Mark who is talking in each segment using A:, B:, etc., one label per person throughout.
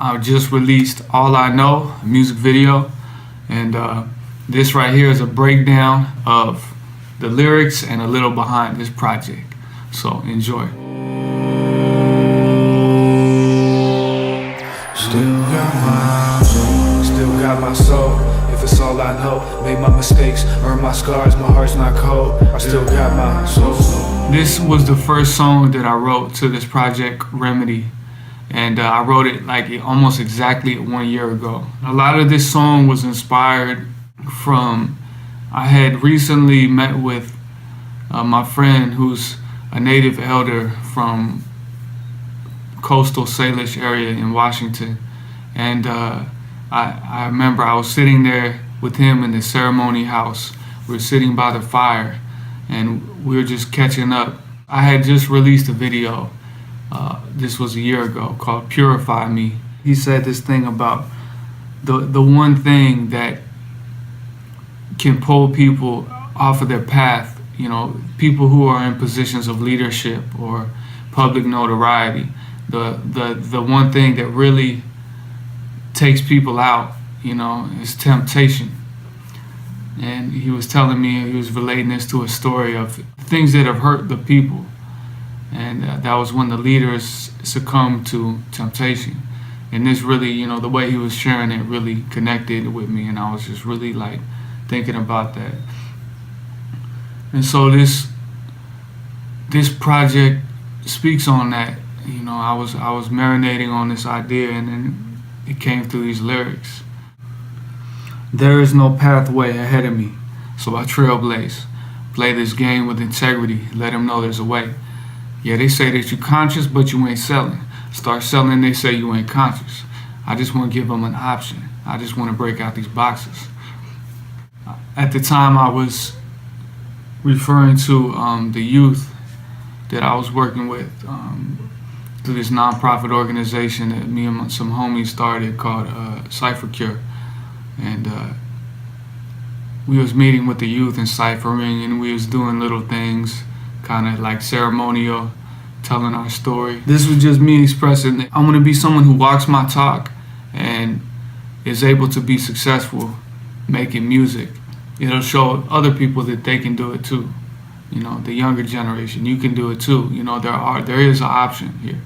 A: I just released All I Know, a music video, and this right here is a breakdown of the lyrics and a little behind this project. So enjoy.
B: Still got my soul. If it's all I know, made my mistakes, earned my scars, my heart's not cold. I still got my soul.
A: This was the first song that I wrote to this project, Remedy. And I wrote it like almost exactly 1 year ago. A lot of this song was inspired from, I had recently met with my friend who's a native elder from coastal Salish area in Washington. And I remember I was sitting there with him in the ceremony house. We were sitting by the fire and we were just catching up. I had just released a video, this was a year ago, called Purify Me. He said this thing about the one thing that can pull people off of their path, you know, people who are in positions of leadership or public notoriety. The one thing that really takes people out, you know, is temptation. And he was telling me, he was relating this to a story of things that have hurt the people. And that was when the leaders succumbed to temptation. And this really, you know, the way he was sharing it really connected with me, and I was just really like thinking about that. And so this project speaks on that. You know, I was marinating on this idea, and then it came through these lyrics. There is no pathway ahead of me, so I trailblaze. Play this game with integrity, let them know there's a way. Yeah, they say that you're conscious, but you ain't selling. Start selling, they say you ain't conscious. I just want to give them an option. I just want to break out these boxes. At the time, I was referring to the youth that I was working with through this nonprofit organization that me and some homies started called Cypher Cure. And we was meeting with the youth and ciphering, and we was doing little things, kind of like ceremonial, telling our story. This was just me expressing that I want to be someone who walks my talk and is able to be successful making music. It'll show other people that they can do it too. You know, the younger generation, you can do it too. You know, there is an option here.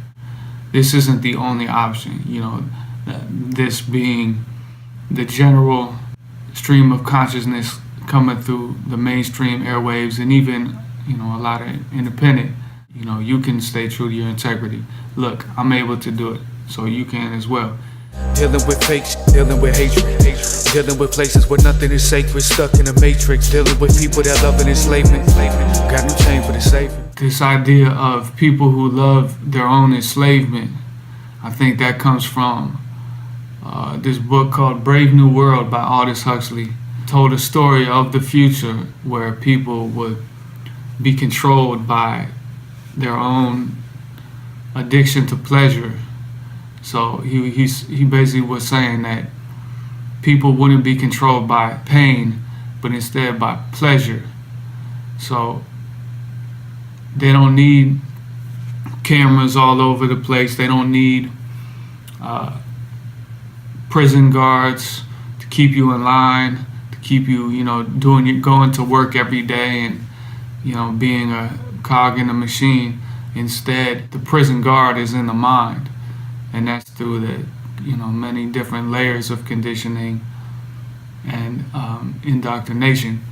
A: This isn't the only option, you know, this being the general stream of consciousness coming through the mainstream airwaves, and even, you know, a lot of independent. You know, you can stay true to your integrity. Look, I'm able to do it, so you can as well.
B: Dealing with fakes, dealing with hatred, dealing with places where nothing is sacred, stuck in a matrix, dealing with people that love an enslavement. Got no chain for the savior.
A: This idea of people who love their own enslavement, I think that comes from this book called Brave New World by Aldous Huxley. Told a story of the future where people would be controlled by their own addiction to pleasure. So he basically was saying that people wouldn't be controlled by pain, but instead by pleasure. So they don't need cameras all over the place. They don't need prison guards to keep you in line, to keep you, you know, going to work every day and, you know, being a cog in the machine. Instead, the prison guard is in the mind, and that's through the, you know, many different layers of conditioning and indoctrination.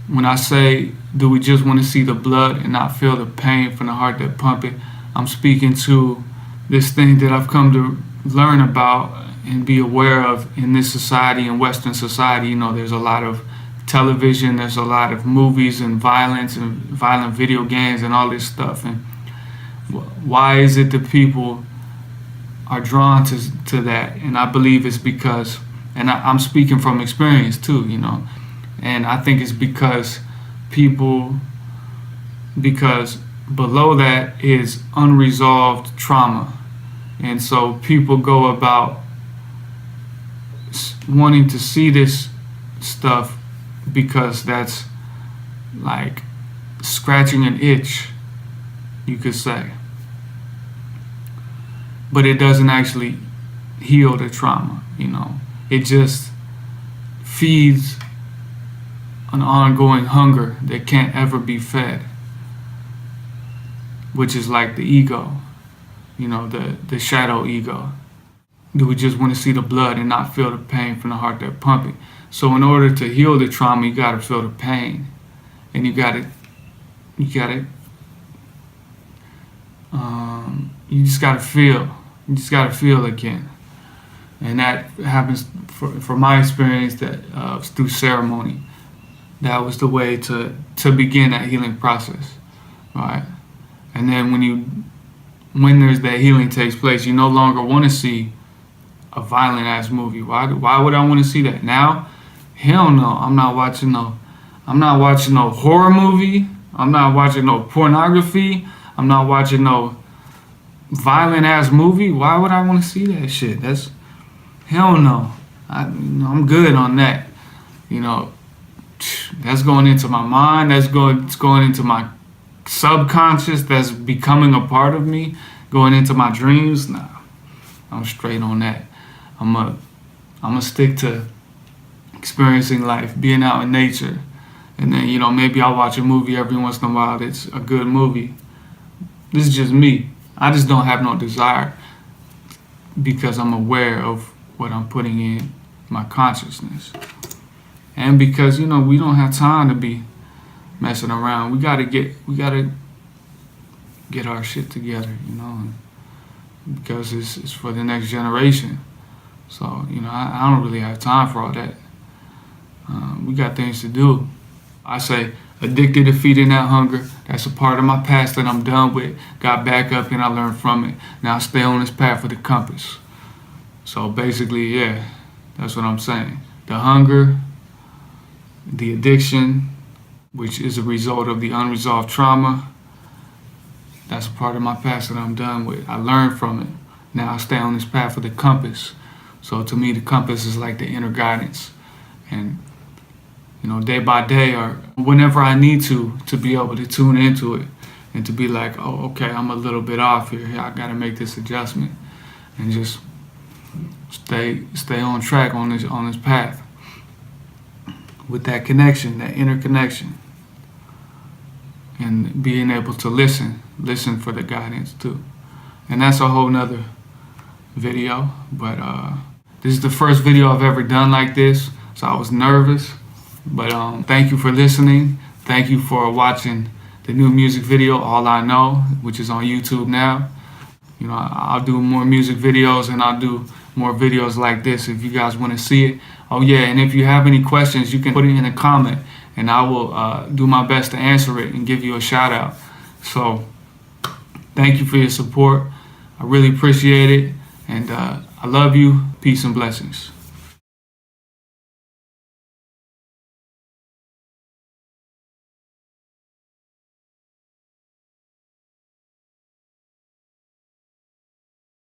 A: When I say, do we just want to see the blood and not feel the pain from the heart that pump it, I'm speaking to this thing that I've come to learn about and be aware of in this society, in Western society. You know, there's a lot of television, there's a lot of movies and violence and violent video games and all this stuff. And why is it that people are drawn to that? And I believe it's because, and I'm speaking from experience too, you know, and I think it's because below that is unresolved trauma. And so people go about wanting to see this stuff because that's like scratching an itch, you could say. But it doesn't actually heal the trauma. You know, it just feeds an ongoing hunger that can't ever be fed, which is like the ego, you know, the shadow ego. Do we just want to see the blood and not feel the pain from the heart that's pumping? So in order to heal the trauma, you gotta feel the pain, and you just gotta feel. You just gotta feel again, and that happens for my experience that through ceremony. That was the way to begin that healing process, right? And then when there's that healing takes place, you no longer want to see a violent ass movie. Why would I want to see that now? Hell no. I'm not watching no horror movie. I'm not watching no pornography. I'm not watching no violent ass movie. Why would I want to see that shit? That's hell no. I'm good on that. You know, that's going into my mind. It's going into my subconscious. That's becoming a part of me. Going into my dreams. Nah, I'm straight on that. I'm gonna stick to experiencing life, being out in nature, and then, you know, maybe I'll watch a movie every once in a while that's a good movie. This is just me. I just don't have no desire because I'm aware of what I'm putting in my consciousness. And because, you know, we don't have time to be messing around. We gotta get our shit together, you know, because it's for the next generation. So, you know, I don't really have time for all that. We got things to do. I say, addicted to feeding that hunger. That's a part of my past that I'm done with. Got back up and I learned from it. Now I stay on this path with the compass. So basically, yeah, that's what I'm saying. The hunger, the addiction, which is a result of the unresolved trauma, that's a part of my past that I'm done with. I learned from it. Now I stay on this path with the compass. So to me, the compass is like the inner guidance. And, you know, day by day or whenever I need to be able to tune into it and to be like, oh, okay, I'm a little bit off here. I got to make this adjustment and just stay on track on this path with that connection, that inner connection, and being able to listen for the guidance too. And that's a whole nother video, but this is the first video I've ever done like this, so I was nervous, but thank you for listening. Thank you for watching the new music video, All I Know, which is on YouTube now. You know, I'll do more music videos and I'll do more videos like this if you guys want to see it. Oh yeah, and if you have any questions, you can put it in a comment and I will do my best to answer it and give you a shout out. So thank you for your support. I really appreciate it, and I love you. Peace and blessings.